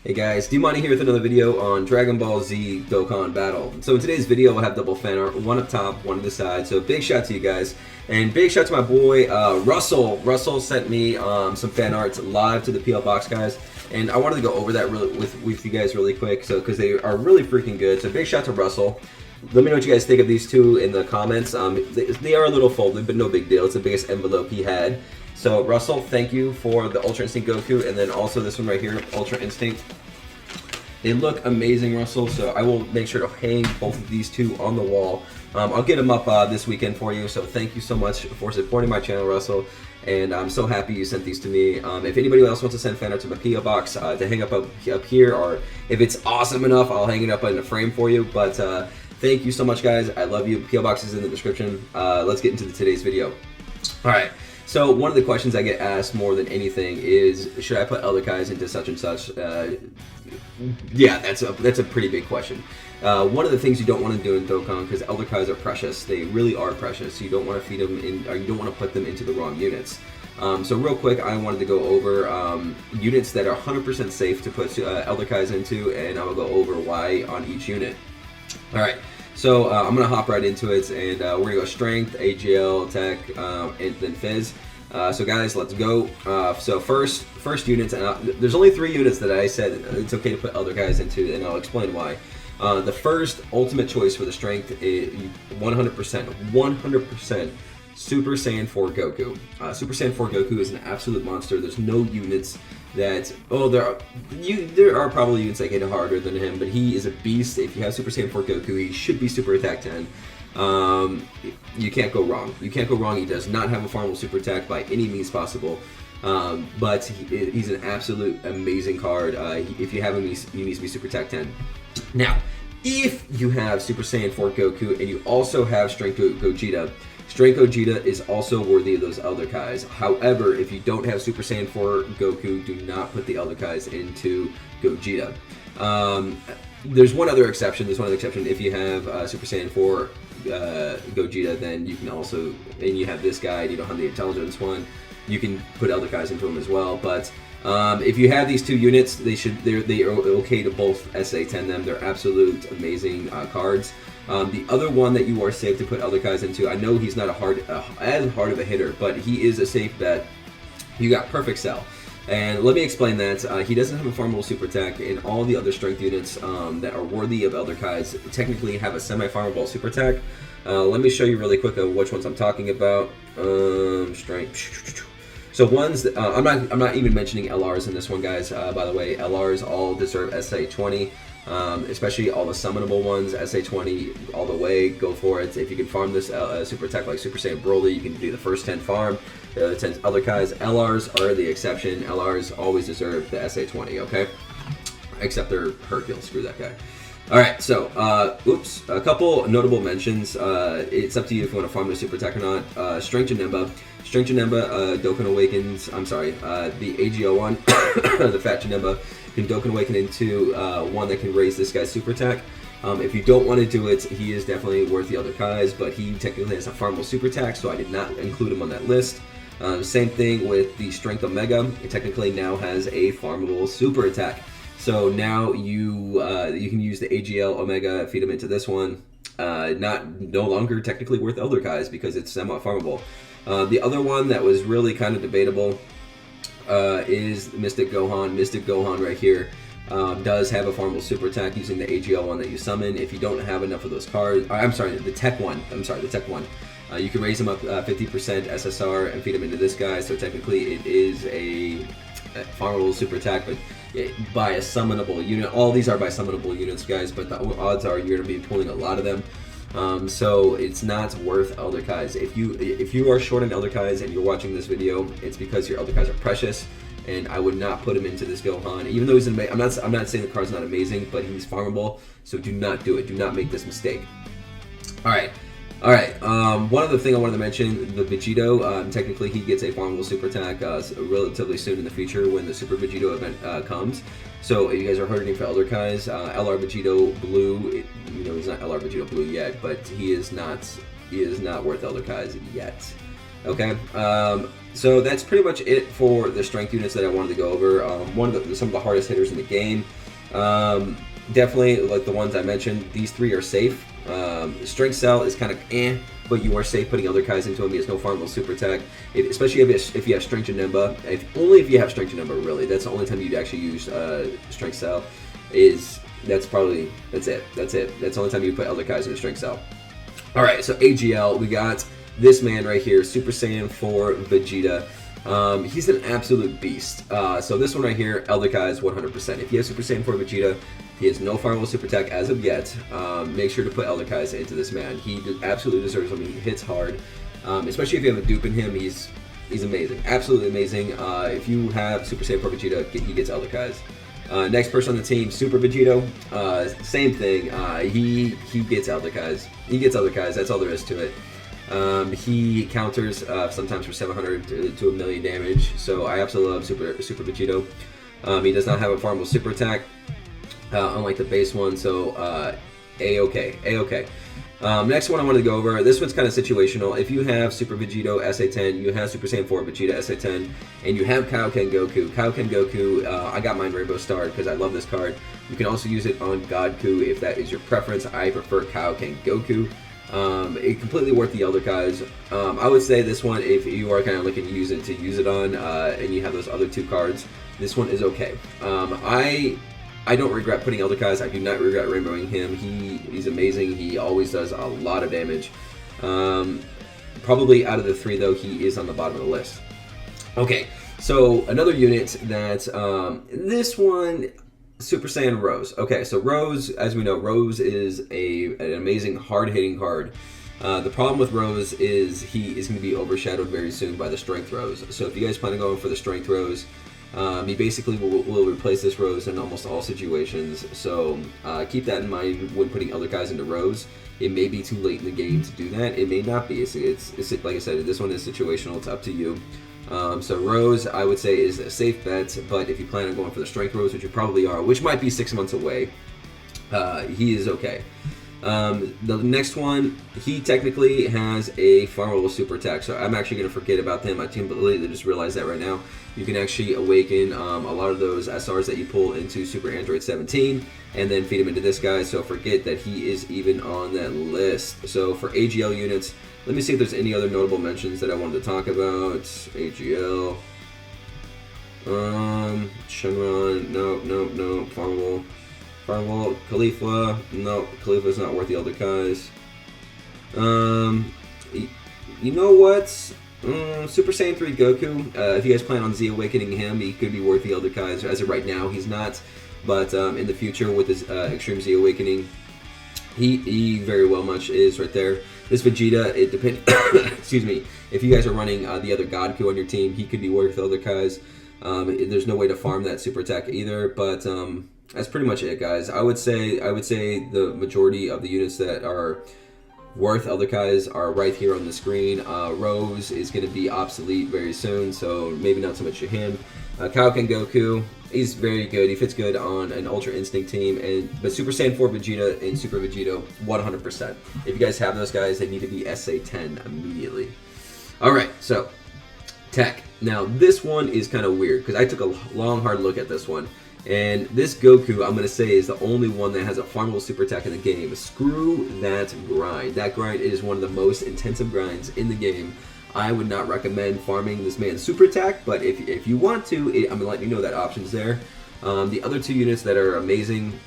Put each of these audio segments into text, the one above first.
Hey guys, Dmonty here with another video on Dragon Ball Z Dokkan Battle. So in today's video we'll have double fan art, one up top, one to the side. So big shout to you guys, and big shout to my boy Russell. Russell sent me some fan art live to the PL box, guys, and I wanted to go over that with you guys really quick, so because they are really freaking good. So big shout to Russell. Let me know what you guys think of these two in the comments. They are a little folded, but no big deal. It's the biggest envelope he had. So Russell, thank you for the Ultra Instinct Goku, and then also this one right here, Ultra Instinct. They look amazing, Russell, so I will make sure to hang both of these two on the wall. I'll get them up this weekend for you, so thank you so much for supporting my channel, Russell, and I'm so happy you sent these to me. If anybody else wants to send fan art to my PO box to hang up here, or if it's awesome enough, I'll hang it up in a frame for you, but thank you so much, guys. I love you. PO box is in the description. Let's get into today's video. All right. So one of the questions I get asked more than anything is, should I put Elder Kais into such and such? Yeah, that's a pretty big question. One of the things you don't want to do in Dokkan, because Elder Kais are precious, they really are precious. You don't want to feed them in, or you don't want to put them into the wrong units. So real quick, I wanted to go over units that are 100% safe to put Elder Kais into, and I will go over why on each unit. All right. So I'm going to hop right into it, and we're going to go Strength, AGL, Tech, and then Fizz. So guys, let's go. So first units, and there's only 3 units that I said it's okay to put Elder Kais into, and I'll explain why. The first ultimate choice for the Strength is 100% Super Saiyan 4 Goku. Super Saiyan 4 Goku is an absolute monster. There's no units that, there are probably units that get harder than him, but he is a beast. If you have Super Saiyan 4 Goku, he should be Super Attack 10. You can't go wrong. You can't go wrong. He does not have a farmable Super Attack by any means possible, but he's an absolute amazing card. If you have him, he needs to be Super Attack 10. Now, if you have Super Saiyan 4 Goku and you also have Strength Gogeta, Strength Gogeta is also worthy of those Elder Kais. However, if you don't have Super Saiyan 4 Goku, do not put the Elder Kais into Gogeta. There's one other exception. If you have Super Saiyan 4 Gogeta, then you can also, and you have this guy and you don't have the intelligence one, you can put Elder Kais into him as well. But if you have these 2 units, they are okay to both SA10 them. They're absolute amazing cards. The other one that you are safe to put Elder Kais into, I know he's not as hard of a hitter, but he is a safe bet. You got Perfect Cell. And let me explain that. He doesn't have a farmable Super Attack, and all the other strength units that are worthy of Elder Kais technically have a semi-farmable Super Attack. Let me show you really quick of which ones I'm talking about. Strength. So ones that, I'm not even mentioning LRs in this one, guys. By the way, LRs all deserve SA20. Especially all the summonable ones, SA20 all the way, go for it. If you can farm this Super Attack like Super Saiyan Broly, you can do the first 10 farm, the 10 Elder Kais. LRs are the exception. LRs always deserve the SA20, okay? Except they're Hercule, screw that guy. Alright, so, a couple notable mentions. It's up to you if you want to farm the Super Attack or not. Strength Janemba. Strength Janemba, Dokkan Awakens, I'm sorry, the AGO one, the Fat Janemba, can Dokkan Awaken into one that can raise this guy's Super Attack. If you don't want to do it, he is definitely worth the Elder Kais, but he technically has a farmable Super Attack, so I did not include him on that list. Same thing with the Strength Omega. It technically now has a farmable Super Attack. So now you can use the AGL Omega, feed him into this one. No longer technically worth Elder Kais because it's semi-farmable. The other one that was really kind of debatable is Mystic Gohan. Mystic Gohan right here does have a farmable Super Attack using the AGL one that you summon. If you don't have enough of those cards, I'm sorry, the Tech one. You can raise him up 50% SSR and feed him into this guy. So technically it is a farmable Super Attack, but by a summonable unit. All these are by summonable units, guys, but the odds are you're going to be pulling a lot of them. So it's not worth Elder Kais. If you are short on Elder Kais and you're watching this video, it's because your Elder Kais are precious, and I would not put him into this Gohan. Even though he's I'm not saying the card's not amazing, but he's farmable, so do not do it. Do not make this mistake. All right. One other thing I wanted to mention, the Vegito, technically he gets a farmable Super Attack relatively soon in the future when the Super Vegito event comes. So if you guys are hurting for Elder Kais, LR Vegito Blue, he's not LR Vegito Blue yet, but he is not worth Elder Kais yet. Okay, so that's pretty much it for the strength units that I wanted to go over. Some of the hardest hitters in the game. Definitely, like the ones I mentioned, these three are safe. Strength Cell is kind of but you are safe putting other guys into him. He has no farmable super attack, especially if you have Strength Janemba. Only if you have Strength Janemba, really. That's the only time you'd actually use Strength Cell. That's it. That's the only time you put other guys in a Strength Cell. All right, so AGL, we got this man right here, Super Saiyan 4 Vegeta. He's an absolute beast. So this one right here, Elder Kai's 100%. If you have Super Saiyan 4 Vegeta, he has no farmable super attack as of yet. Make sure to put Elder Kai's into this man. He absolutely deserves him. He hits hard, especially if you have a dupe in him. He's amazing, absolutely amazing. If you have Super Saiyan 4 Vegeta, he gets Elder Kai's. Next person on the team, Super Vegito, same thing. He gets Elder Kai's. He gets Elder Kai's. That's all there is to it. He counters sometimes for 700 to a million damage. So I absolutely love Super Vegito. He does not have a farmable super attack, unlike the base one. So A-okay. Next one I wanted to go over, this one's kind of situational. If you have Super Vegito SA10, you have Super Saiyan 4 Vegeta SA10, and you have Kaioken Goku, I got mine Rainbow Star because I love this card. You can also use it on Godku if that is your preference. I prefer Kaioken Goku. It's completely worth the Elder Kai's. I would say this one, if you are kind of looking to use it on, and you have those other two cards, this one is okay. I don't regret putting Elder Kai's. I do not regret rainbowing him. He's amazing. He always does a lot of damage. Probably out of the three, though, he is on the bottom of the list. Okay, so another unit that this one, Super Saiyan Rose. Okay, so Rose, as we know, Rose is an amazing, hard-hitting card. The problem with Rose is he is going to be overshadowed very soon by the Strength Rose. So if you guys plan on going for the Strength Rose, he basically will replace this Rose in almost all situations. So keep that in mind when putting other guys into Rose. It may be too late in the game to do that. It may not be. It's like I said, this one is situational. It's up to you. So Rose, I would say, is a safe bet. But if you plan on going for the Strength Rose, which you probably are, which might be 6 months away, he is okay. The next one, he technically has a farmable super attack, so I'm actually going to forget about them. I completely just realized that right now. You can actually awaken a lot of those SRs that you pull into Super Android 17 and then feed them into this guy, so forget that he is even on that list. So for AGL units, let me see if there's any other notable mentions that I wanted to talk about. AGL, Shenron, no, farmable, Khalifa, no, Khalifa's not worth the Elder Kai's. You know what? Super Saiyan 3 Goku, if you guys plan on Z awakening him, he could be worth the Elder Kai's. As of right now, he's not, but in the future with his Extreme Z awakening, he very well much is right there. This Vegeta, it depends. Excuse me. If you guys are running the other Godku on your team, he could be worth the Elder Kai's. There's no way to farm that super attack either, but that's pretty much it, guys. I would say the majority of the units that are worth Elder Kai's are right here on the screen. Rose is going to be obsolete very soon, so maybe not so much to him. Kaioken Goku, he's very good. He fits good on an Ultra Instinct team, but Super Saiyan 4 Vegeta and Super Vegito, 100%. If you guys have those guys, they need to be SA10 immediately. All right, so Tech. Now this one is kind of weird because I took a long, hard look at this one. And this Goku, I'm going to say, is the only one that has a farmable super attack in the game. Screw that grind. That grind is one of the most intensive grinds in the game. I would not recommend farming this man's super attack, but if you want to, I'm going to let you know that option's there. The other two units that are amazing,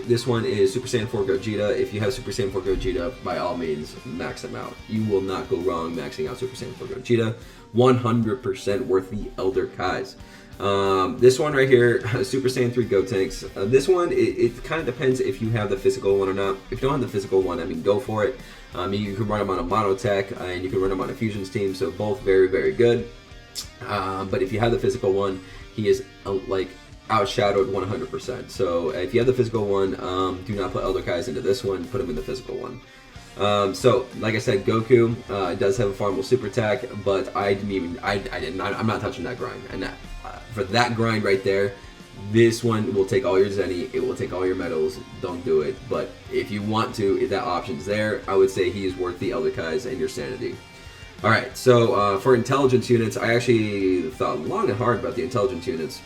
this one is Super Saiyan 4 Gogeta. If you have Super Saiyan 4 Gogeta, by all means, max them out. You will not go wrong maxing out Super Saiyan 4 Gogeta. 100% worth the Elder Kai's. This one right here, Super Saiyan 3 Gotenks. This one, it kind of depends if you have the physical one or not. If you don't have the physical one, I mean, go for it. You can run them on a Monotech, and you can run them on a Fusions team, so both very, very good. But if you have the physical one, he is, like, outshadowed 100%. So if you have the physical one, do not put Elder Kai's into this one. Put him in the physical one. So, like I said, Goku does have a farmable super attack, but I'm not touching that grind. And for that grind right there, this one will take all your Zenny, it will take all your medals. Don't do it. But if you want to, if that option's there, I would say he is worth the Elder Kai's and your sanity. All right, so for intelligence units, I actually thought long and hard about the intelligence units.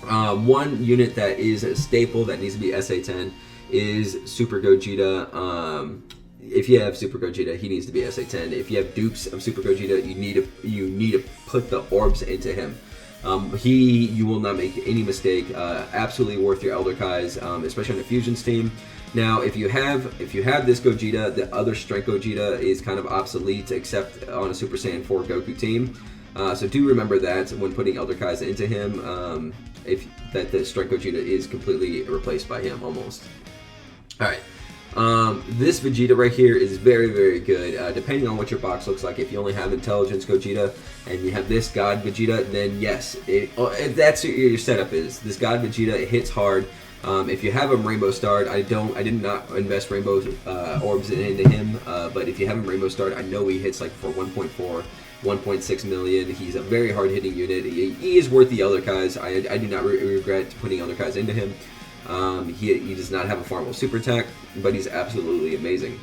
One unit that is a staple that needs to be SA10 is Super Gogeta. If you have Super Gogeta, he needs to be SA10. If you have dupes of Super Gogeta, you need to put the orbs into him. You will not make any mistake. Absolutely worth your Elder Kais, especially on the Fusions team. Now, if you have this Gogeta, the other Strength Gogeta is kind of obsolete, except on a Super Saiyan 4 Goku team. So do remember that when putting Elder Kais into him, that the Strength Gogeta is completely replaced by him almost. All right. This Vegeta right here is very, very good. Depending on what your box looks like, if you only have Intelligence Gogeta and you have this God Vegeta, then yes, if that's what your setup is. This God Vegeta, it hits hard. If you have him Rainbow Starred, I did not invest Rainbow Orbs into him, but if you have him Rainbow Starred, I know he hits like for 1.4, 1.6 million. He's a very hard hitting unit. He is worth the Elder Kais. I do not regret putting Elder Kais into him. He does not have a farmable super attack, but he's absolutely amazing.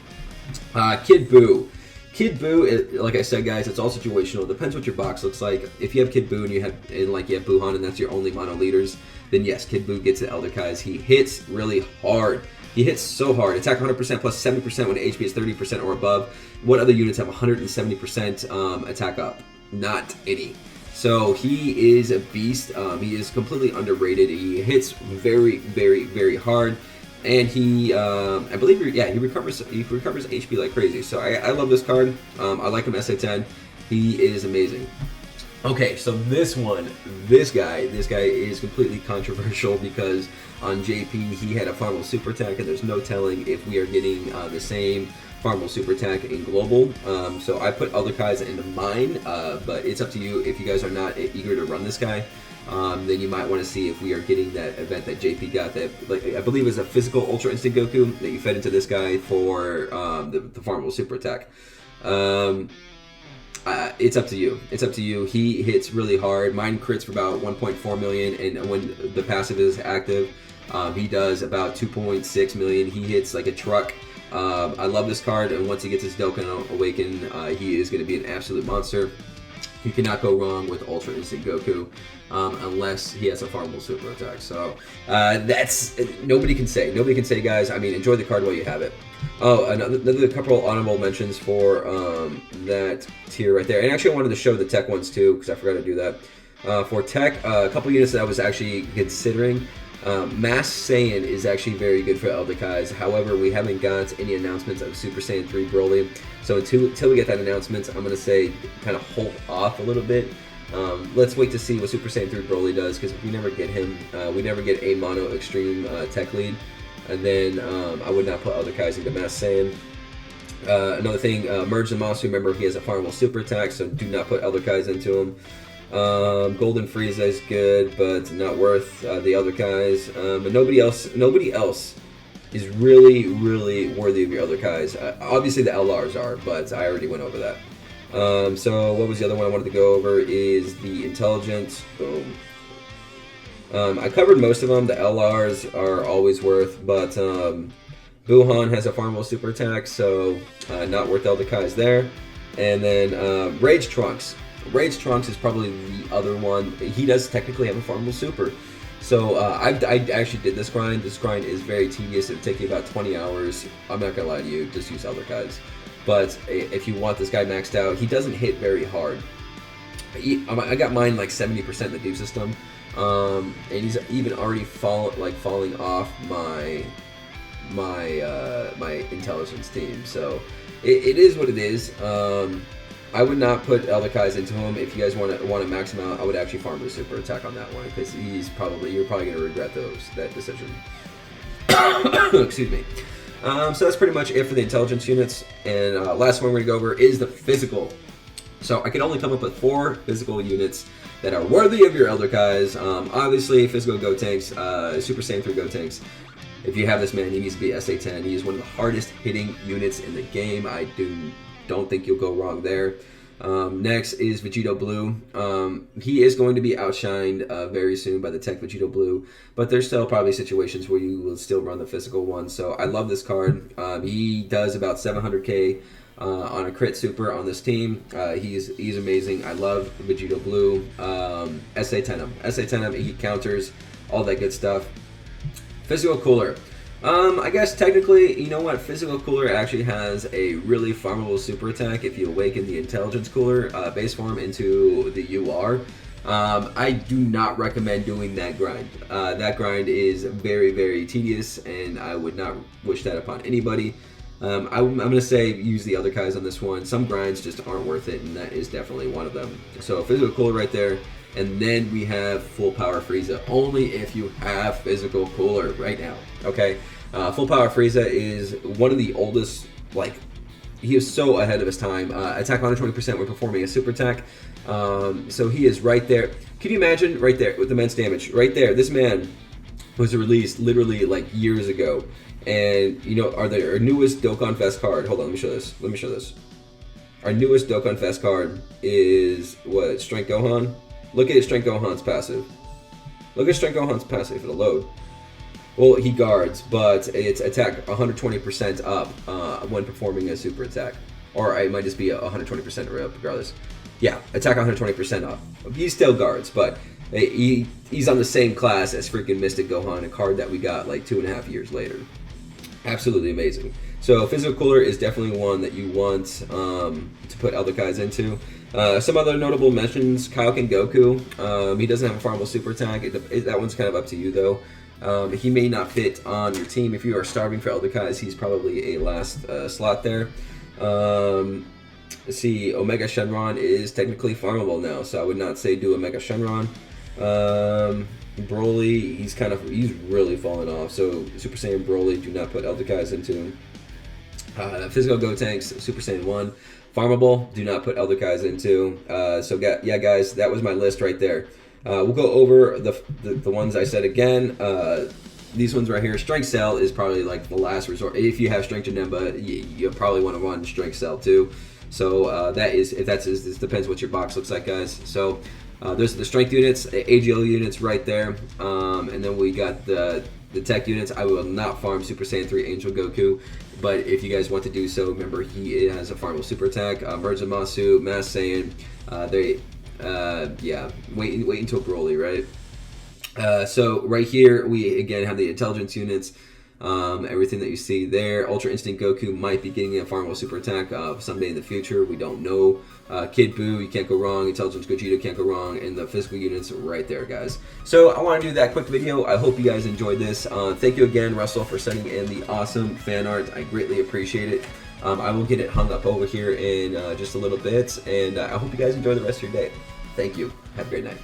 Kid Buu. Kid Buu, like I said, guys, it's all situational. It depends what your box looks like. If you have Kid Buu and you have Buuhan and that's your only mono leaders, then yes, Kid Buu gets the Elder Kais. He hits really hard. He hits so hard. Attack 100% plus 70% when HP is 30% or above. What other units have 170% attack up? Not any. So he is a beast. He is completely underrated. He hits very, very, very hard. And he, I believe, he recovers HP like crazy. So I love this card. I like him SA10. He is amazing. Okay, so this guy is completely controversial because on JP he had a farmable super attack, and there's no telling if we are getting the same farmable super attack in global. So I put Elder Kais into mine, but it's up to you. If you guys are not eager to run this guy, then you might want to see if we are getting that event that JP got, that I believe is a physical Ultra Instinct Goku that you fed into this guy for the farmable super attack. It's up to you. It's up to you. He hits really hard. Mine crits for about 1.4 million, and when the passive is active, he does about 2.6 million. He hits like a truck. I love this card, and once he gets his Dokkan Awaken, he is going to be an absolute monster. You cannot go wrong with Ultra Instinct Goku, unless he has a farmable super attack. So that's nobody can say. Nobody can say, guys. I mean, enjoy the card while you have it. Oh, another couple honorable mentions for that tier right there. And actually, I wanted to show the tech ones too, because I forgot to do that. For tech, a couple units that I was actually considering. Mass Saiyan is actually very good for Elder Kais. However, we haven't got any announcements of Super Saiyan 3 Broly. So until we get that announcement, I'm going to say kind of hold off a little bit. Let's wait to see what Super Saiyan 3 Broly does, because if we never get him, we never get a mono extreme tech lead. And then I would not put Elder Kais into Mass Saiyan. Another thing, Merge the Monster, remember he has a farmable super attack, so do not put Elder Kais into him. Golden Frieza is good, but not worth the Elder Kais. But nobody else is really, really worthy of your Elder Kais. Obviously the LRs are, but I already went over that. So what was the other one I wanted to go over is the Intelligence. Boom. I covered most of them. The LRs are always worth, but Buuhan has a farmable super attack, so not worth Elder Kais there. And then Rage Trunks. Rage Trunks is probably the other one. He does technically have a farmable super. So I actually did this grind. This grind is very tedious. It'll take you about 20 hours. I'm not going to lie to you. Just use Elder Kais. But if you want this guy maxed out, he doesn't hit very hard. I got mine like 70% in the deep system. And he's even already falling off my intelligence team. So it is what it is. I would not put Elder Kais into him. If you guys want to max him out, I would actually farm the super attack on that one, because you're probably going to regret that decision. Excuse me. So that's pretty much it for the intelligence units. And last one we're going to go over is the physical. So I can only come up with 4 physical units that are worthy of your Elder Kais. Obviously, physical Gotenks, Super Saiyan 3 Gotenks. If you have this man, he needs to be SA10. He is one of the hardest hitting units in the game. I don't think you'll go wrong there. Next is Vegito Blue. He is going to be outshined very soon by the Tech Vegito Blue, but there's still probably situations where you will still run the physical one. So I love this card. He does about 700k on a crit super on this team. He's amazing. I love Vegito Blue. SA Tenham. SA Tenham, he counters, all that good stuff. Physical Cooler. I guess technically, you know what? Physical Cooler actually has a really farmable super attack if you awaken the Intelligence Cooler base form into the UR. I do not recommend doing that grind. That grind is very, very tedious, and I would not wish that upon anybody. I'm going to say use the other guys on this one. Some grinds just aren't worth it, and that is definitely one of them. So Physical Cooler right there. And then we have Full Power Frieza, only if you have Physical Cooler right now, okay? Full Power Frieza is one of the oldest, like, he is so ahead of his time. Attack 120% when performing a super attack. So he is right there. Can you imagine right there with immense damage? Right there, this man was released literally like years ago. And, you know, our newest Dokkan Fest card, hold on, let me show this. Our newest Dokkan Fest card is, what, Strength Gohan? Look at Strength Gohan's passive. Look at Strength Gohan's passive, it'll load. Well, he guards, but it's attack 120% up when performing a super attack. Or it might just be 120% regardless. Yeah, attack 120% up. He still guards, but he's on the same class as freaking Mystic Gohan, a card that we got like 2.5 years later. Absolutely amazing. So Physical Cooler is definitely one that you want to put other guys into. Some other notable mentions, Kaioken Goku. He doesn't have a farmable super attack. That one's kind of up to you though. He may not fit on your team. If you are starving for Elder Kais, he's probably a last slot there. Let's see, Omega Shenron is technically farmable now, so I would not say do Omega Shenron. Broly, he's really fallen off, so Super Saiyan Broly, do not put Elder Kais into him. Physical Gotenks, Super Saiyan 1, farmable, do not put Elder Kais into. Yeah guys, that was my list right there. We'll go over the ones I said again. These ones right here. Strength Cell is probably like the last resort. If you have Strength Janemba, you probably want to run Strength Cell too. So this depends what your box looks like, guys. So there's the strength units, AGL units right there, and then we got the tech units. I will not farm Super Saiyan 3 Angel Goku, but if you guys want to do so, remember he has a farmable super attack. Birds of Masu, Mass Saiyan, wait until Broly, right? So right here we again have the intelligence units. Everything that you see there. Ultra Instinct Goku might be getting a farmable super attack someday in the future. We don't know. Kid Buu, you can't go wrong. Intelligence Gogeta, can't go wrong. And the physical units right there, guys. So I want to do that quick video. I hope you guys enjoyed this. Thank you again, Russell, for sending in the awesome fan art. I greatly appreciate it. I will get it hung up over here in just a little bit. And I hope you guys enjoy the rest of your day. Thank you. Have a great night.